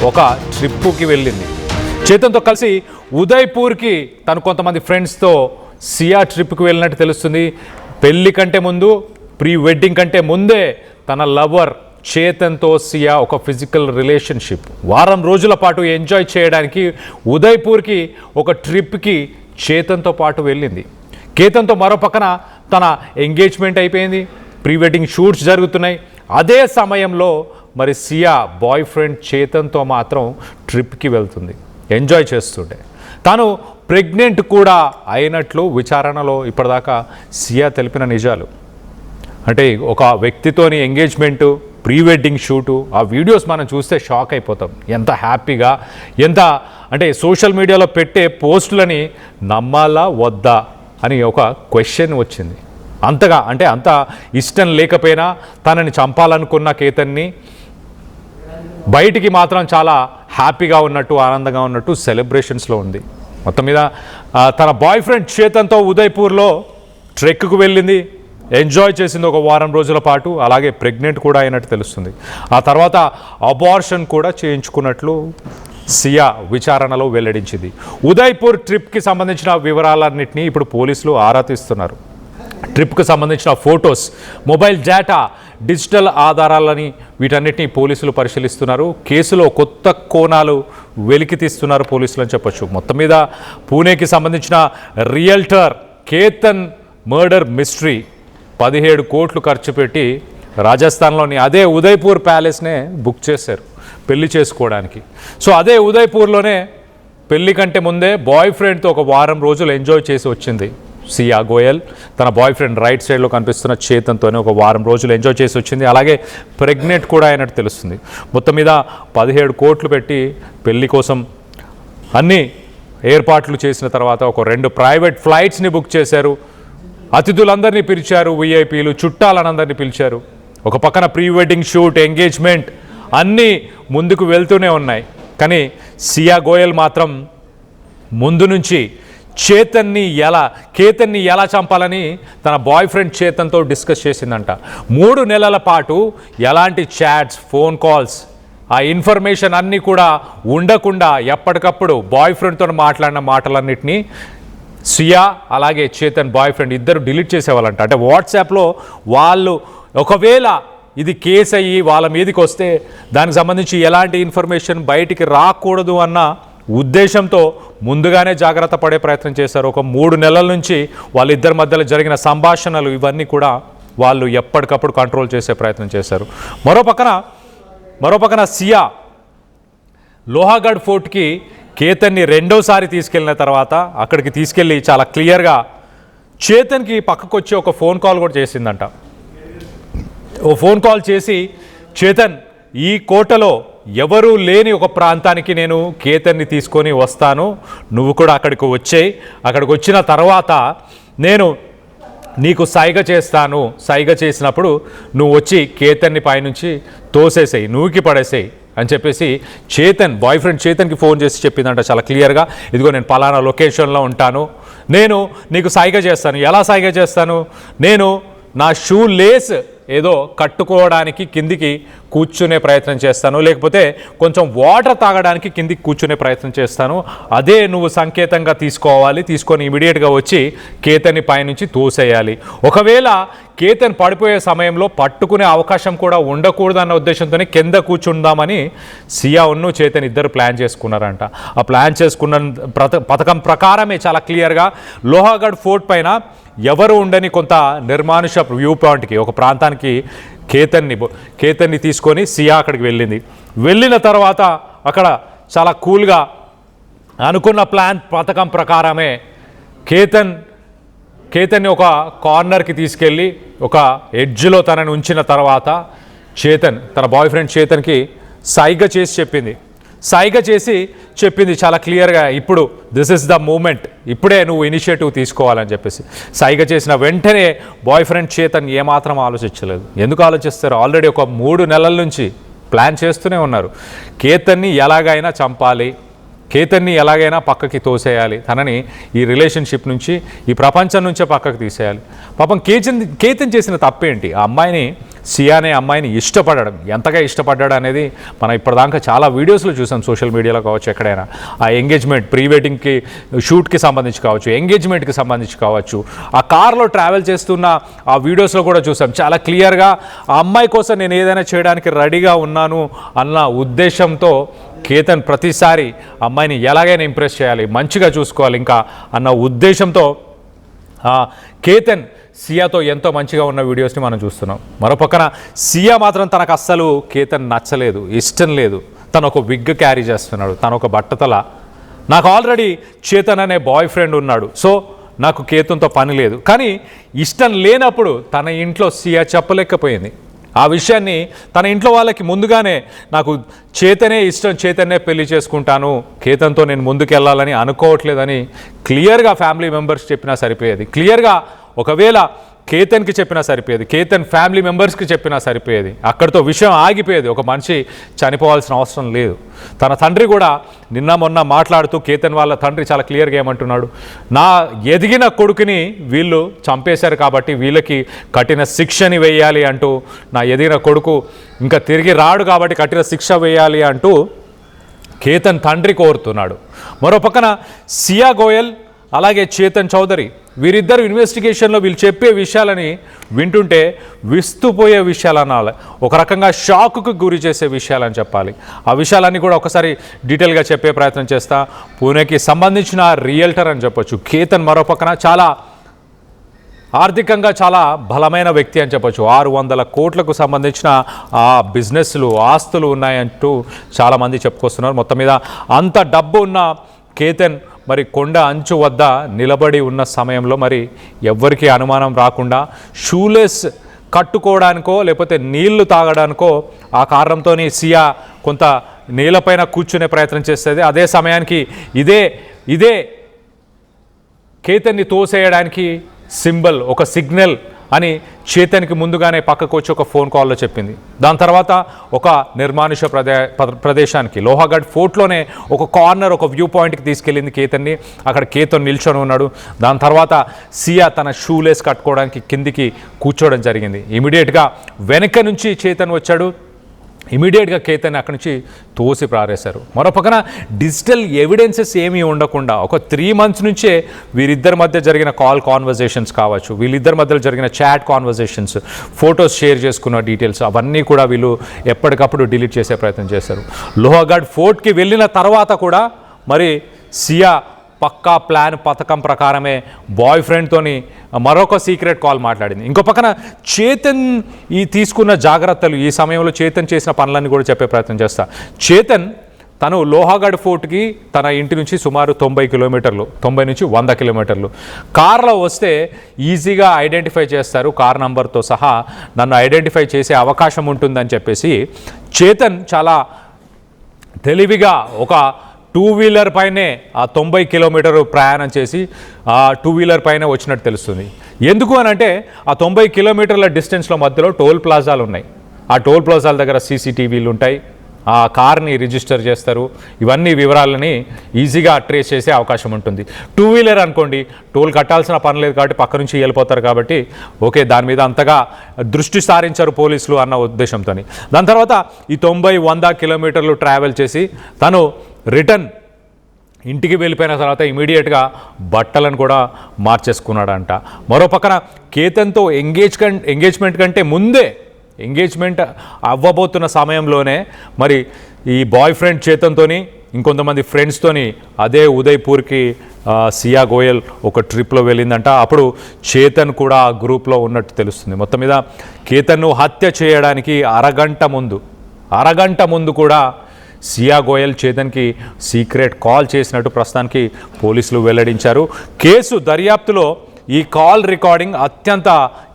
ఒక ట్రిప్పుకి వెళ్ళింది. చేతన్తో కలిసి ఉదయ్పూర్కి తను కొంతమంది ఫ్రెండ్స్తో సియా ట్రిప్కి వెళ్ళినట్టు తెలుస్తుంది. పెళ్లి కంటే ముందు, ప్రీ వెడ్డింగ్ కంటే ముందే తన లవర్ చేతన్తో సియా ఒక ఫిజికల్ రిలేషన్షిప్ వారం రోజుల పాటు ఎంజాయ్ చేయడానికి ఉదయ్పూర్కి ఒక ట్రిప్కి చేతన్తో పాటు వెళ్ళింది. కేతన్తో మరో పక్కన తన ఎంగేజ్మెంట్ అయిపోయింది, ప్రీ వెడ్డింగ్ షూట్స్ జరుగుతున్నాయి. అదే సమయంలో మరి సియా బాయ్ ఫ్రెండ్ చేతన్తో మాత్రం ట్రిప్కి వెళ్తుంది, ఎంజాయ్ చేస్తుండే. తాను ప్రెగ్నెంట్ కూడా అయినట్లు విచారణలో ఇప్పటిదాకా సియా తెలిపిన నిజాలు. అంటే ఒక వ్యక్తితోని ఎంగేజ్మెంటు, ప్రీ వెడ్డింగ్ షూటు, ఆ వీడియోస్ మనం చూస్తే షాక్ అయిపోతాం. ఎంత హ్యాపీగా, ఎంత అంటే సోషల్ మీడియాలో పెట్టే పోస్టులని నమ్మాలా వద్దా అని ఒక క్వశ్చన్ వచ్చింది. అంతగా అంటే అంత ఇష్టం లేకపోయినా తనని చంపాలనుకున్న కేతన్ని బయటికి మాత్రం చాలా హ్యాపీగా ఉన్నట్టు, ఆనందంగా ఉన్నట్టు సెలబ్రేషన్స్లో ఉంది. మొత్తం మీద తన బాయ్ ఫ్రెండ్ చేతన్తో ఉదయ్పూర్లో ట్రెక్కు వెళ్ళింది, ఎంజాయ్ చేసింది ఒక వారం రోజుల పాటు. అలాగే ప్రెగ్నెంట్ కూడా అయినట్టు తెలుస్తుంది. ఆ తర్వాత అబార్షన్ కూడా చేయించుకున్నట్లు సియా విచారణలో వెల్లడించింది. ఉదయ్పూర్ ట్రిప్కి సంబంధించిన వివరాలన్నింటినీ ఇప్పుడు పోలీసులు ఆరా తీస్తున్నారు. ట్రిప్కి సంబంధించిన ఫొటోస్, మొబైల్ డేటా, డిజిటల్ ఆధారాలని వీటన్నిటిని పోలీసులు పరిశీలిస్తున్నారు. కేసులో కొత్త కోణాలు వెలికి తీస్తున్నారు పోలీసులు అని చెప్పొచ్చు. మొత్తం మీద పూణేకి సంబంధించిన రియల్టర్ కేతన్ మర్డర్ మిస్టరీ 17 కోట్లు ఖర్చు పెట్టి రాజస్థాన్లోని అదే ఉదయ్పూర్ ప్యాలెస్నే బుక్ చేశారు పెళ్లి చేసుకోవడానికి. సో అదే ఉదయ్పూర్లోనే పెళ్లి కంటే ముందే బాయ్ ఫ్రెండ్తో ఒక వారం రోజులు ఎంజాయ్ చేసి వచ్చింది సియా గోయల్. తన బాయ్ ఫ్రెండ్ రైట్ సైడ్లో కనిపిస్తున్న చేతన్తోనే ఒక వారం రోజులు ఎంజాయ్ చేసి వచ్చింది. అలాగే ప్రెగ్నెంట్ కూడా అయినట్టు తెలుస్తుంది. మొత్తం మీద 17 కోట్లు పెట్టి పెళ్లి కోసం అన్ని ఏర్పాట్లు చేసిన తర్వాత ఒక 2 ప్రైవేట్ ఫ్లైట్స్ని బుక్ చేశారు. అతిథులందరినీ పిలిచారు, విఐపీలు చుట్టాలనందరినీ పిలిచారు. ఒక పక్కన ప్రీ వెడ్డింగ్ షూట్, ఎంగేజ్మెంట్ అన్నీ ముందుకు వెళ్తూనే ఉన్నాయి. కానీ సియా గోయల్ మాత్రం ముందు నుంచి కేతన్ని ఎలా చంపాలని తన బాయ్ ఫ్రెండ్ చేతన్తో డిస్కస్ చేసిందంట. 3 నెలల పాటు ఎలాంటి చాట్స్, ఫోన్ కాల్స్, ఆ ఇన్ఫర్మేషన్ అన్నీ కూడా ఉండకుండా ఎప్పటికప్పుడు బాయ్ ఫ్రెండ్తో మాట్లాడిన మాటలన్నింటినీ సియా అలాగే చేతన్ బాయ్ ఫ్రెండ్ ఇద్దరు డిలీట్ చేసేవాళ్ళంట. అంటే వాట్సాప్లో వాళ్ళు ఒకవేళ ఇది కేసు అయ్యి వాళ్ళ మీదకి వస్తే దానికి సంబంధించి ఎలాంటి ఇన్ఫర్మేషన్ బయటికి రాకూడదు అన్న ఉద్దేశంతో ముందుగానే జాగ్రత్త పడే ప్రయత్నం చేశారు. ఒక 3 నెలల నుంచి వాళ్ళిద్దరి మధ్యలో జరిగిన సంభాషణలు ఇవన్నీ కూడా వాళ్ళు ఎప్పటికప్పుడు కంట్రోల్ చేసే ప్రయత్నం చేశారు. మరోపక్కన సియా లోహాగఢ్ ఫోర్ట్కి కేతన్ని 2వసారి తీసుకెళ్ళిన తర్వాత అక్కడికి తీసుకెళ్ళి చాలా క్లియర్గా చేతన్కి పక్కకు వచ్చి ఒక ఫోన్ కాల్ కూడా చేసిందంట. ఓ ఫోన్ కాల్ చేసి, చేతన్ ఈ కోటలో ఎవరూ లేని ఒక ప్రాంతానికి నేను కేతన్ని తీసుకొని వస్తాను, నువ్వు కూడా అక్కడికి వచ్చేయి, అక్కడికి వచ్చిన తర్వాత నేను నీకు సైగ చేస్తాను, సైగ చేసినప్పుడు నువ్వు వచ్చి కేతన్ని పైనుంచి తోసేసేయి, నూకి పడేసేయి అని చెప్పేసి చేతన్ బాయ్ ఫ్రెండ్ చేతన్కి ఫోన్ చేసి చెప్పిందంట చాలా క్లియర్గా. ఇదిగో నేను పలానా లొకేషన్లో ఉంటాను, నేను నీకు సైగ చేస్తాను. ఎలా సైగ చేస్తాను? నేను నా షూ లేస్ ఏదో కట్టుకోవడానికి కిందికి కూర్చునే ప్రయత్నం చేస్తాను, లేకపోతే కొంచెం వాటర్ తాగడానికి కిందికి కూర్చునే ప్రయత్నం చేస్తాను. అదే నువ్వు సంకేతంగా తీసుకోవాలి, తీసుకొని ఇమీడియట్గా వచ్చి కేతన్ని పైనుంచి తోసేయాలి. ఒకవేళ కేతన్ పడిపోయే సమయంలో పట్టుకునే అవకాశం కూడా ఉండకూడదన్న ఉద్దేశంతోనే కింద కూర్చుందామని సియా ఉన్ను చేతన్ ఇద్దరు ప్లాన్ చేసుకున్నారంట. ఆ ప్లాన్ చేసుకున్న పథకం ప్రకారమే చాలా క్లియర్గా లోహాగఢ్ ఫోర్ట్ పైన ఎవరు ఉండని కొంత నిర్మానుష వ్యూ పాయింట్కి, ఒక ప్రాంతానికి కేతన్ని తీసుకొని సియా అక్కడికి వెళ్ళింది. వెళ్ళిన తర్వాత అక్కడ చాలా కూల్గా అనుకున్న పథకం ప్రకారమే కేతన్ని ఒక కార్నర్కి తీసుకెళ్ళి ఒక ఎడ్జ్లో తనని ఉంచిన తర్వాత తన బాయ్ ఫ్రెండ్ చేతన్కి సైగ చేసి చెప్పింది చాలా క్లియర్గా, ఇప్పుడు దిస్ ఇస్ ద మూమెంట్, ఇప్పుడే నువ్వు ఇనిషియేటివ్ తీసుకోవాలని చెప్పేసి. సైగ చేసిన వెంటనే బాయ్ ఫ్రెండ్ చేతన్ ఏమాత్రం ఆలోచించలేదు. ఎందుకు ఆలోచిస్తారు? ఆల్రెడీ ఒక 3 నెలల నుంచి ప్లాన్ చేస్తూనే ఉన్నారు. కేతన్ని ఎలాగైనా చంపాలి, కేతన్ని ఎలాగైనా పక్కకి తోసేయాలి, తనని ఈ రిలేషన్షిప్ నుంచి, ఈ ప్రపంచం నుంచే పక్కకు తీసేయాలి. పాపం కేతన్ చేసిన తప్పేంటి? ఆ అమ్మాయిని, సియా అనే అమ్మాయిని ఇష్టపడడం, ఎంతగా ఇష్టపడ్డాడు అనేది మనం ఇప్పటిదాకా చాలా వీడియోస్లో చూసాం, సోషల్ మీడియాలో కావచ్చు, ఎక్కడైనా. ఆ ఎంగేజ్మెంట్, ప్రీ వెడ్డింగ్కి షూట్కి సంబంధించి కావచ్చు, ఎంగేజ్మెంట్కి సంబంధించి కావచ్చు, ఆ కార్లో ట్రావెల్ చేస్తున్న ఆ వీడియోస్లో కూడా చూసాం. చాలా క్లియర్గా ఆ అమ్మాయి కోసం నేను ఏదైనా చేయడానికి రెడీగా ఉన్నాను అన్న ఉద్దేశంతో కేతన్ ప్రతిసారి అమ్మాయిని ఎలాగైనా ఇంప్రెస్ చేయాలి, మంచిగా చూసుకోవాలి ఇంకా అన్న ఉద్దేశంతో కేతన్ సియాతో ఎంతో మంచిగా ఉన్న వీడియోస్ని మనం చూస్తున్నాం. మరోపక్కన సియా మాత్రం తనకు అస్సలు కేతన్ నచ్చలేదు, ఇష్టం లేదు. తను ఒక విగ్ క్యారీ చేస్తున్నాడు, తను ఒక బట్టతల. నాకు ఆల్రెడీ చేతన్ అనే బాయ్ ఫ్రెండ్ ఉన్నాడు, సో నాకు కేతన్తో పని లేదు. కానీ ఇష్టం లేనప్పుడు తన ఇంట్లో సియా చెప్పలేకపోయింది. ఆ విషయాన్ని తన ఇంట్లో వాళ్ళకి ముందుగానే, నాకు చేతనే ఇష్టం, చేతనే పెళ్లి చేసుకుంటాను, కేతన్తో నేను ముందుకెళ్ళాలని అనుకోవట్లేదని క్లియర్గా ఫ్యామిలీ మెంబర్స్ చెప్పినా సరిపోయేది. క్లియర్గా ఒకవేళ కేతన్కి చెప్పినా సరిపోయేది, కేతన్ ఫ్యామిలీ మెంబర్స్కి చెప్పినా సరిపోయేది. అక్కడితో విషయం ఆగిపోయేది. ఒక మనిషి చనిపోవాల్సిన అవసరం లేదు. తన తండ్రి కూడా నిన్న మొన్న మాట్లాడుతూ, కేతన్ వాళ్ళ తండ్రి చాలా క్లియర్గా ఏమంటున్నాడు, నా ఎదిగిన కొడుకుని వీళ్ళు చంపేశారు కాబట్టి వీళ్ళకి కఠిన శిక్షని వేయాలి అంటూ, నా ఎదిగిన కొడుకు ఇంకా తిరిగి రాడు కాబట్టి కఠిన శిక్ష వేయాలి అంటూ కేతన్ తండ్రి కోరుతున్నాడు. మరో పక్కన సియా గోయల్ అలాగే చేతన్ చౌదరి వీరిద్దరు ఇన్వెస్టిగేషన్లో వీళ్ళు చెప్పే విషయాలని వింటుంటే విస్తుపోయే విషయాలు అనాలి, ఒక రకంగా షాక్కు గురి చేసే విషయాలని చెప్పాలి. ఆ విషయాలన్నీ కూడా ఒకసారి డీటెయిల్గా చెప్పే ప్రయత్నం చేస్తా. పూణేకి సంబంధించిన రియల్టర్ అని చెప్పొచ్చు కేతన్. మరో పక్కన చాలా ఆర్థికంగా చాలా బలమైన వ్యక్తి అని చెప్పొచ్చు. 600 కోట్లకు సంబంధించిన ఆ బిజినెస్లు, ఆస్తులు ఉన్నాయంటూ చాలామంది చెప్పుకొస్తున్నారు. మొత్తం మీద అంత డబ్బు ఉన్న కేతన్ మరి కొండ అంచు వద్ద నిలబడి ఉన్న సమయంలో మరి ఎవ్వరికీ అనుమానం రాకుండా షూలెస్ కట్టుకోవడానికో లేకపోతే నీళ్లు తాగడానికో ఆ కారణంతో సియా కొంత నేలపైన కూర్చునే ప్రయత్నం చేస్తుంది. అదే సమయానికి ఇదే కేతన్ని తోసేయడానికి సింబల్, ఒక సిగ్నల్ అని చేతన్కి ముందుగానే పక్కకు వచ్చి ఒక ఫోన్ కాల్లో చెప్పింది. దాని తర్వాత ఒక నిర్మానుష ప్రదేశానికి, లోహాగఢ్ ఫోర్ట్లోనే ఒక కార్నర్, ఒక వ్యూ పాయింట్కి తీసుకెళ్ళింది కేతన్ని. అక్కడ కేతన్ నిల్చొని ఉన్నాడు. దాని తర్వాత సియా తన షూలేస్ కట్టుకోవడానికి కిందికి కూర్చోవడం జరిగింది. ఇమీడియట్గా వెనక నుంచి చేతన్ వచ్చాడు. ఇమీడియట్గా కేతన్ అక్కడి నుంచి తోసి పారేశారు. మరో పక్కన డిజిటల్ ఎవిడెన్సెస్ ఏమీ ఉండకుండా ఒక 3 months నుంచే వీరిద్దరి మధ్య జరిగిన కాల్ కాన్వర్జేషన్స్ కావచ్చు, వీళ్ళిద్దరి మధ్యలో జరిగిన చాట్ కాన్వర్జేషన్స్, ఫొటోస్ షేర్ చేసుకున్న డీటెయిల్స్ అవన్నీ కూడా వీళ్ళు ఎప్పటికప్పుడు డిలీట్ చేసే ప్రయత్నం చేశారు. లోహాగఢ్ ఫోర్ట్కి వెళ్ళిన తర్వాత కూడా మరి సియా పక్కా ప్లాన్, పథకం ప్రకారమే బాయ్ ఫ్రెండ్తోని మరొక సీక్రెట్ కాల్ మాట్లాడింది. ఇంకో పక్కన చేతన్ ఈ తీసుకున్న జాగ్రత్తలు, ఈ సమయంలో చేతన్ చేసిన పనులన్నీ కూడా చెప్పే ప్రయత్నం చేస్తా. చేతన్ తను లోహాగఢ్ ఫోర్ట్కి తన ఇంటి నుంచి సుమారు 90 కిలోమీటర్లు, 90 నుంచి 100 కిలోమీటర్లు కార్లో వస్తే ఈజీగా ఐడెంటిఫై చేస్తారు, కార్ నంబర్తో సహా నన్ను ఐడెంటిఫై చేసే అవకాశం ఉంటుందని చెప్పేసి చేతన్ చాలా తెలివిగా ఒక 2-wheeler పైనే ఆ 90 కిలోమీటర్లు ప్రయాణం చేసి ఆ 2-wheeler పైనే వచ్చినట్టు తెలుస్తుంది. ఎందుకు అని అంటే ఆ 90 కిలోమీటర్ల డిస్టెన్స్లో మధ్యలో టోల్ ప్లాజాలు ఉన్నాయి. ఆ టోల్ ప్లాజాల దగ్గర CCTVలు ఉంటాయి. ఆ కార్ని రిజిస్టర్ చేస్తారు. ఇవన్నీ వివరాలని ఈజీగా ట్రేస్ చేసే అవకాశం ఉంటుంది. 2-wheeler అనుకోండి, టోల్ కట్టాల్సిన పని లేదు కాబట్టి పక్క నుంచి వెళ్ళిపోతారు కాబట్టి ఓకే, దాని మీద అంతగా దృష్టి సారించారు పోలీసులు అన్న ఉద్దేశంతో. దాని తర్వాత ఈ 90-100 కిలోమీటర్లు ట్రావెల్ చేసి తను రిటర్న్ ఇంటికి వెళ్ళిపోయిన తర్వాత ఇమీడియట్గా బట్టలను కూడా మార్చేసుకున్నాడంట. మరో పక్కన కేతన్తో ఎంగేజ్మెంట్ కంటే ముందే, ఎంగేజ్మెంట్ అవ్వబోతున్న సమయంలోనే మరి ఈ బాయ్ ఫ్రెండ్ చేతన్తోని ఇంకొంతమంది ఫ్రెండ్స్తోని అదే ఉదయ్పూర్కి సియా గోయల్ ఒక ట్రిప్లో వెళ్ళిందంట. అప్పుడు చేతన్ కూడా ఆ గ్రూప్లో ఉన్నట్టు తెలుస్తుంది. మొత్తం మీద కేతన్ను హత్య చేయడానికి అరగంట ముందు కూడా సియా గోయల్ చేతన్కి సీక్రెట్ కాల్ చేసినట్టు ప్రస్తుతానికి పోలీసులు వెల్లడించారు. కేసు దర్యాప్తులో ఈ కాల్ రికార్డింగ్ అత్యంత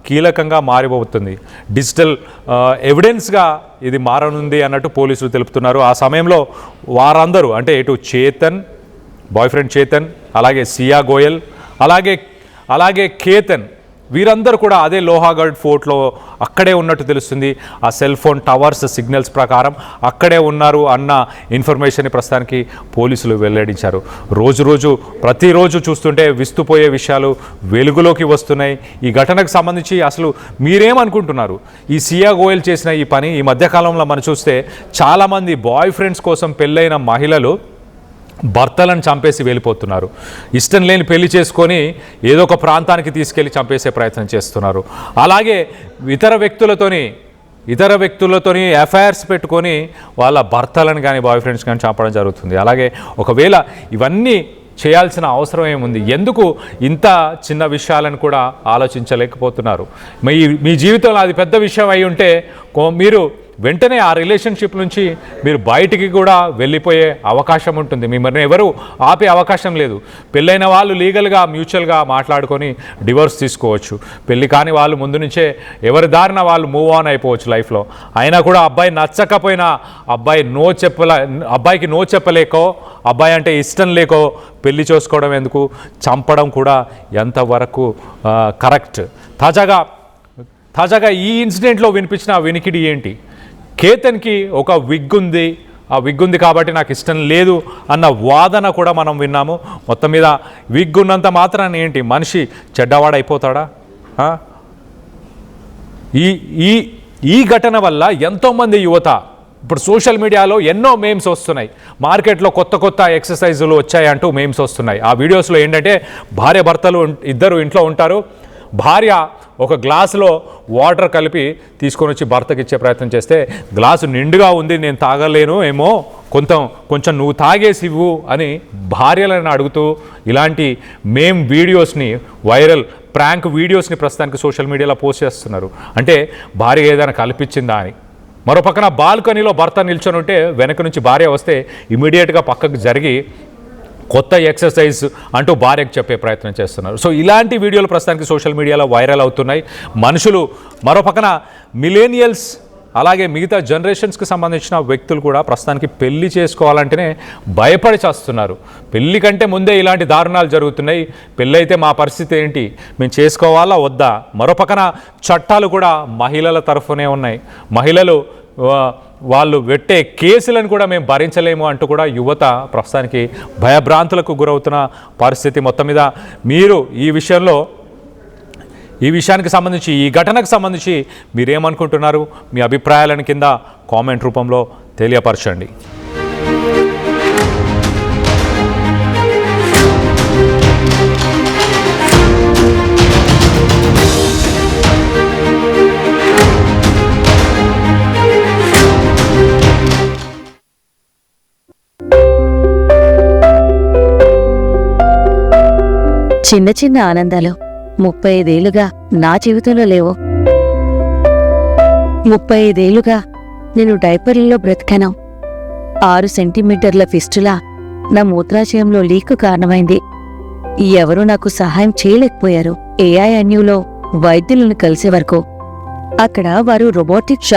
కీలకంగా మారిపోతుంది, డిజిటల్ ఎవిడెన్స్గా ఇది మారనుంది అన్నట్టు పోలీసులు తెలుపుతున్నారు. ఆ సమయంలో వారందరూ అంటే ఇటు చేతన్, బాయ్ ఫ్రెండ్ చేతన్, అలాగే సియా గోయల్, అలాగే కేతన్ వీరందరూ కూడా అదే లోహాగఢ్ ఫోర్ట్లో అక్కడే ఉన్నట్టు తెలుస్తుంది. ఆ సెల్ ఫోన్ టవర్స్ సిగ్నల్స్ ప్రకారం అక్కడే ఉన్నారు అన్న ఇన్ఫర్మేషన్ ప్రస్తుతానికి పోలీసులు వెల్లడించారు. రోజు ప్రతిరోజు చూస్తుంటే విస్తుపోయే విషయాలు వెలుగులోకి వస్తున్నాయి. ఈ ఘటనకు సంబంధించి అసలు మీరేమనుకుంటున్నారు? ఈ సియా గోయల్ చేసిన ఈ పని ఈ మధ్యకాలంలో మనం చూస్తే చాలామంది బాయ్ ఫ్రెండ్స్ కోసం పెళ్ళైన మహిళలు భర్తలను చంపేసి వెళ్ళిపోతున్నారు. ఇష్టం లేని పెళ్లి చేసుకొని ఏదో ఒక ప్రాంతానికి తీసుకెళ్ళి చంపేసే ప్రయత్నం చేస్తున్నారు. అలాగే ఇతర వ్యక్తులతోని అఫైర్స్ పెట్టుకొని వాళ్ళ భర్తలను కానీ బాయ్ ఫ్రెండ్స్ కానీ చంపడం జరుగుతుంది. అలాగే ఒకవేళ ఇవన్నీ చేయాల్సిన అవసరం ఏముంది? ఎందుకు ఇంత చిన్న విషయాలను కూడా ఆలోచించలేకపోతున్నారు? మీ జీవితంలో అది పెద్ద విషయం అయి ఉంటే మీరు వెంటనే ఆ రిలేషన్షిప్ నుంచి మీరు బయటికి కూడా వెళ్ళిపోయే అవకాశం ఉంటుంది. మిమ్మల్ని ఎవరు ఆపే అవకాశం లేదు. పెళ్ళైన వాళ్ళు లీగల్గా మ్యూచువల్గా మాట్లాడుకొని డివోర్స్ తీసుకోవచ్చు. పెళ్ళి కాని వాళ్ళు ముందు నుంచే ఎవరి దారిన వాళ్ళు మూవ్ ఆన్ అయిపోవచ్చు లైఫ్లో. అయినా కూడా అబ్బాయి నచ్చకపోయినా అబ్బాయికి నో చెప్పలేకో, అబ్బాయి అంటే ఇష్టం లేకో పెళ్లి చేసుకోవడం ఎందుకు, చంపడం కూడా ఎంతవరకు కరెక్ట్? తాజాగా ఈ ఇన్సిడెంట్లో వినిపించిన వినికిడి ఏంటి? కేతన్కి ఒక విగ్ ఉంది కాబట్టి నాకు ఇష్టం లేదు అన్న వాదన కూడా మనం విన్నాము. మొత్తం మీద విగ్ ఉన్నంత మాత్రాన్ని ఏంటి మనిషి చెడ్డవాడైపోతాడా? ఈ ఘటన వల్ల ఎంతోమంది యువత ఇప్పుడు సోషల్ మీడియాలో ఎన్నో మేమ్స్ వస్తున్నాయి. మార్కెట్లో కొత్త ఎక్సర్సైజులు వచ్చాయంటూ మేమ్స్ వస్తున్నాయి. ఆ వీడియోస్లో ఏంటంటే భార్య భర్తలు ఇద్దరు ఇంట్లో ఉంటారు. భార్య ఒక గ్లాసులో వాటర్ కలిపి తీసుకొని వచ్చి భర్తకి ఇచ్చే ప్రయత్నం చేస్తే గ్లాసు నిండుగా ఉంది, నేను తాగలేను ఏమో, కొంచెం నువ్వు తాగేసి ఇవ్వు అని భార్యలను అడుగుతూ ఇలాంటి వీడియోస్ని వైరల్ ప్రాంక్ వీడియోస్ని ప్రస్తుతానికి సోషల్ మీడియాలో పోస్ట్ చేస్తున్నారు. అంటే భార్య ఏదైనా కల్పించిందా అని. మరో పక్కన బాల్కనీలో భర్త నిల్చొని ఉంటే వెనక నుంచి భార్య వస్తే ఇమీడియట్గా పక్కకు జరిగి కొత్త ఎక్సర్సైజ్ అంటూ భార్యకు చెప్పే ప్రయత్నం చేస్తున్నారు. సో ఇలాంటి వీడియోలు ప్రస్తుతానికి సోషల్ మీడియాలో వైరల్ అవుతున్నాయి. మనుషులు మరో పక్కన మిలేనియల్స్ అలాగే మిగతా జనరేషన్స్కి సంబంధించిన వ్యక్తులు కూడా ప్రస్తుతానికి పెళ్లి చేసుకోవాలంటేనే భయపడి చేస్తున్నారు. పెళ్లి కంటే ముందే ఇలాంటి దారుణాలు జరుగుతున్నాయి. పెళ్ళి అయితే మా పరిస్థితి ఏంటి, మేము చేసుకోవాలా వద్దా? మరో పక్కన చట్టాలు కూడా మహిళల తరఫునే ఉన్నాయి. మహిళలు వాళ్ళు పెట్టే కేసులను కూడా మేము భరించలేము అంటూ కూడా యువత ప్రస్తుతానికి భయభ్రాంతులకు గురవుతున్న పరిస్థితి. మొత్తం మీద మీరు ఈ విషయానికి సంబంధించి ఈ ఘటనకు సంబంధించి మీరేమనుకుంటున్నారు? మీ అభిప్రాయాలను కింద కామెంట్ రూపంలో తెలియపరచండి. చిన్న చిన్న ఆనందాలు 35 ఏళ్లుగా నా జీవితంలో లేవు. 35 ఏళ్లుగా నేను డైపర్లలో బ్రతికాను. 6 సెంటీమీటర్ల ఫిస్టులా నా మూత్రాశయంలో లీక్ కారణమైంది. ఎవరూ నాకు సహాయం చేయలేకపోయారు. ఏఐఎన్యూలో వైద్యులను కలిసే వరకు అక్కడ వారు రోబోటిక్